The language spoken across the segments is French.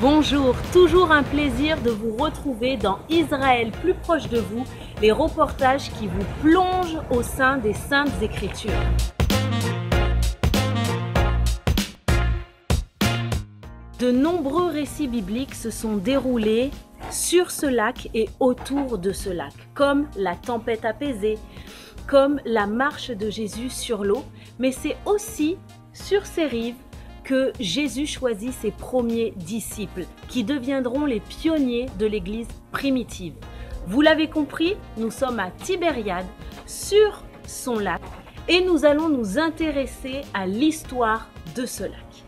Bonjour, toujours un plaisir de vous retrouver dans Israël plus proche de vous, les reportages qui vous plongent au sein des Saintes Écritures. De nombreux récits bibliques se sont déroulés sur ce lac et autour de ce lac, comme la tempête apaisée, comme la marche de Jésus sur l'eau, mais c'est aussi sur ces rives que Jésus choisit ses premiers disciples, qui deviendront les pionniers de l'Église primitive. Vous l'avez compris, nous sommes à Tibériade, sur son lac, et nous allons nous intéresser à l'histoire de ce lac.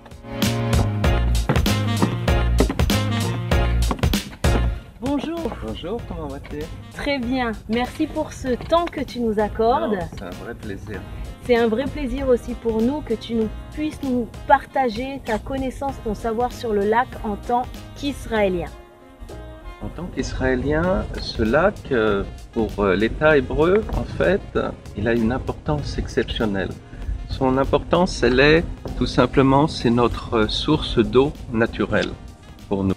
Bonjour. Bonjour, comment vas-tu? Très bien, merci pour ce temps que tu nous accordes. C'est un vrai plaisir. C'est un vrai plaisir aussi pour nous que tu puisses nous partager ta connaissance, ton savoir sur le lac en tant qu'Israélien. En tant qu'Israélien, ce lac, pour l'État hébreu, en fait, il a une importance exceptionnelle. Son importance, elle est tout simplement, c'est notre source d'eau naturelle pour nous.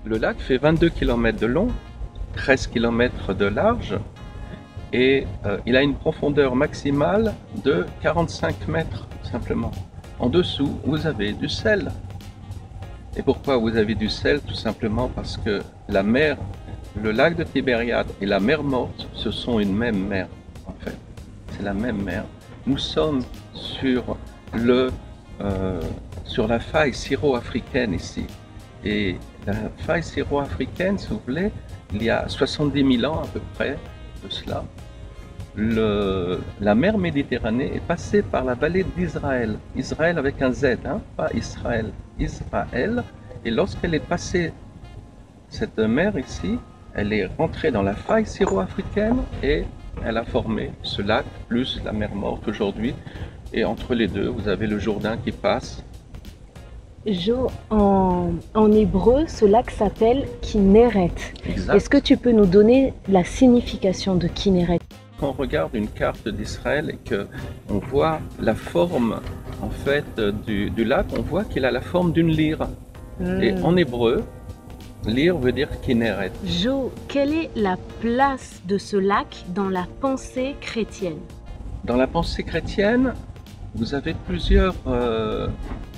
Le lac fait 22 km de long, 13 km de large, et il a une profondeur maximale de 45 mètres, simplement. En dessous, vous avez du sel. Et pourquoi vous avez du sel? Tout simplement parce que la mer, le lac de Tibériade et la mer Morte, ce sont une même mer, en fait. C'est la même mer. Nous sommes sur la faille syro-africaine ici. Et la faille syro-africaine, si vous voulez, il y a 70 000 ans à peu près de cela, la mer Méditerranée est passée par la vallée d'Israël. Israël avec un Z, hein, pas Israël, Israël. Et lorsqu'elle est passée, cette mer ici, elle est rentrée dans la faille syro-africaine et elle a formé ce lac, plus la mer Morte aujourd'hui. Et entre les deux, vous avez le Jourdain qui passe. Jo, en hébreu, ce lac s'appelle Kinneret. Est-ce que tu peux nous donner la signification de Kinneret? Quand on regarde une carte d'Israël et qu'on voit la forme en fait du lac, on voit qu'il a la forme d'une lyre. Et en hébreu, lyre veut dire Kinneret. Jo, quelle est la place de ce lac dans la pensée chrétienne? Dans la pensée chrétienne, vous avez plusieurs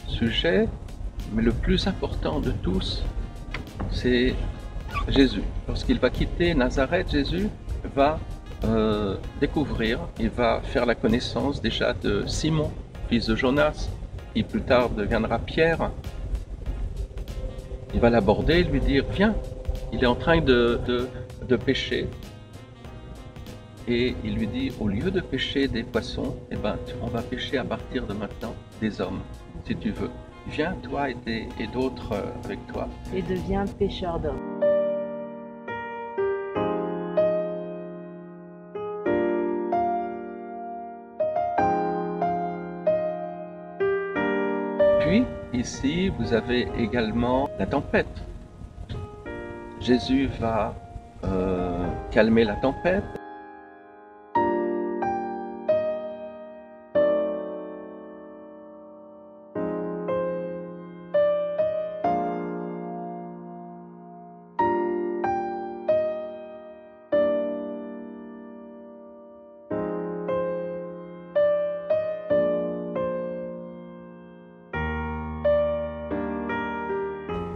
sujets, mais le plus important de tous, c'est Jésus. Lorsqu'il va quitter Nazareth, Jésus va découvrir, il va faire la connaissance déjà de Simon, fils de Jonas, qui plus tard deviendra Pierre. Il va l'aborder et lui dire, viens, il est en train de pêcher. Et il lui dit, au lieu de pêcher des poissons, eh ben, on va pêcher à partir de maintenant des hommes, si tu veux. Viens, toi et d'autres avec toi. Et deviens pêcheur d'hommes. Puis, ici, vous avez également la tempête. Jésus va calmer la tempête.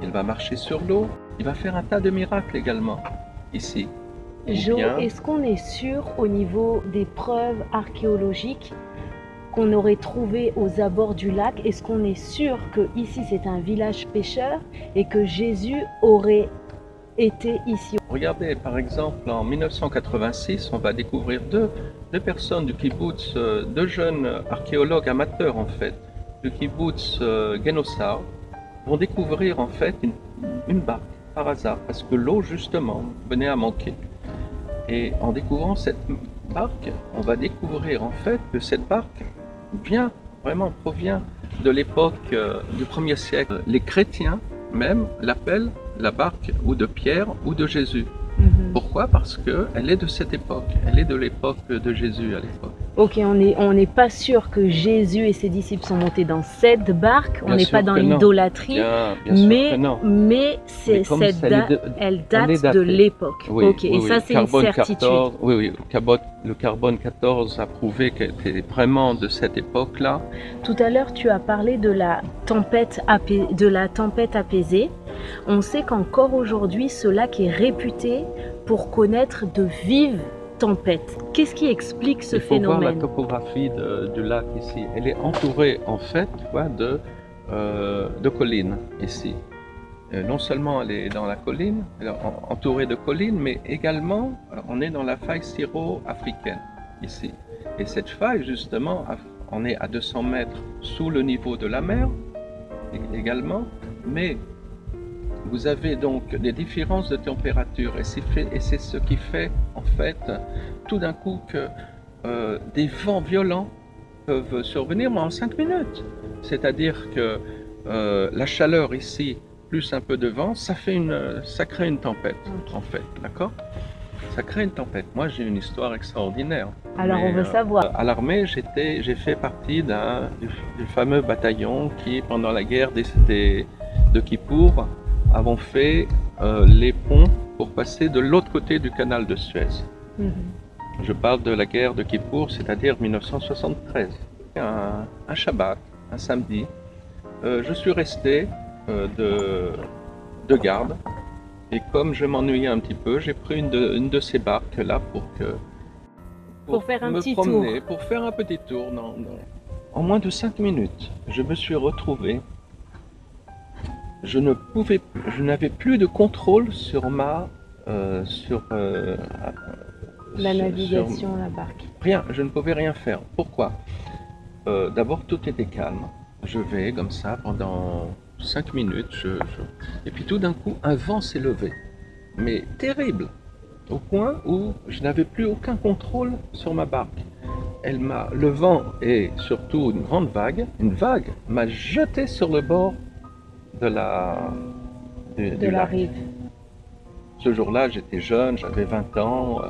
Il va marcher sur l'eau, il va faire un tas de miracles également, ici. Jo, est-ce qu'on est sûr au niveau des preuves archéologiques qu'on aurait trouvées aux abords du lac? Est-ce qu'on est sûr que ici c'est un village pêcheur et que Jésus aurait été ici? Regardez, par exemple, en 1986, on va découvrir deux personnes du kibbutz, deux jeunes archéologues amateurs en fait, du kibbutz Genosar, vont découvrir en fait une barque par hasard, parce que l'eau justement venait à manquer. Et en découvrant cette barque, on va découvrir en fait que cette barque provient de l'époque du 1er siècle. Les chrétiens même l'appellent la barque ou de Pierre ou de Jésus. Pourquoi? Parce qu'elle est de cette époque, elle est de l'époque de Jésus à l'époque. Ok, on n'est pas sûr que Jésus et ses disciples sont montés dans cette barque, on n'est pas dans l'idolâtrie, mais cette date, elle date de l'époque. Oui, ok, oui, et ça c'est une certitude. 14, oui, le carbone 14 a prouvé qu'elle était vraiment de cette époque-là. Tout à l'heure, tu as parlé de la tempête apaisée. On sait qu'encore aujourd'hui, ce lac est réputé pour connaître de vives tempête. Qu'est-ce qui explique ce phénomène? Il faut voir la topographie du lac ici. Elle est entourée en fait de collines ici. Non seulement elle est dans la colline, elle est entourée de collines, mais également on est dans la faille syro-africaine ici. Et cette faille justement, on est à 200 mètres sous le niveau de la mer également, mais vous avez donc des différences de température et c'est ce qui fait en fait tout d'un coup que des vents violents peuvent survenir en 5 minutes. C'est-à-dire que la chaleur ici plus un peu de vent, ça crée une tempête en fait, d'accord? Ça crée une tempête. Moi j'ai une histoire extraordinaire. Alors on veut savoir. À l'armée, j'ai fait partie du fameux bataillon qui pendant la guerre de Kippour avons fait les ponts pour passer de l'autre côté du canal de Suez. Je parle de la guerre de Kippour, c'est-à-dire 1973. Un Shabbat, un samedi, je suis resté de garde et comme je m'ennuyais un petit peu, j'ai pris une de ces barques là pour faire un petit promener, pour faire un petit tour. En moins de 5 minutes, je me suis retrouvé. Je n'avais plus de contrôle sur la navigation, la barque. Rien, je ne pouvais rien faire. Pourquoi? D'abord, tout était calme. Je vais comme ça pendant 5 minutes. Et puis tout d'un coup, un vent s'est levé. Mais terrible. Au point où je n'avais plus aucun contrôle sur ma barque. Le vent et surtout une grande vague, m'a jeté sur le bord de la rive. Ce jour-là, j'étais jeune, j'avais 20 ans,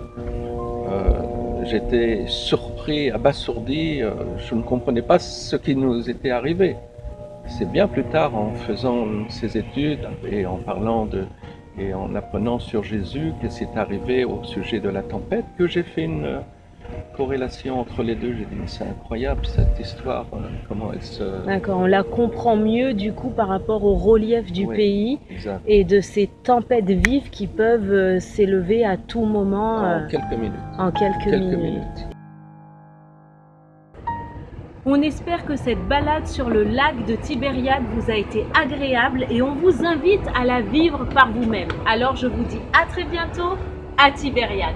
j'étais surpris, abasourdi, je ne comprenais pas ce qui nous était arrivé. C'est bien plus tard, en faisant ces études et en parlant et en apprenant sur Jésus, que c'est arrivé au sujet de la tempête, que j'ai fait une corrélation entre les deux. J'ai dit, c'est incroyable cette histoire, comment elle se... D'accord, on la comprend mieux du coup par rapport au relief du pays exact. Et de ces tempêtes vives qui peuvent s'élever à tout moment. En quelques minutes. En quelques minutes. On espère que cette balade sur le lac de Tibériade vous a été agréable et on vous invite à la vivre par vous-même. Alors je vous dis à très bientôt à Tibériade.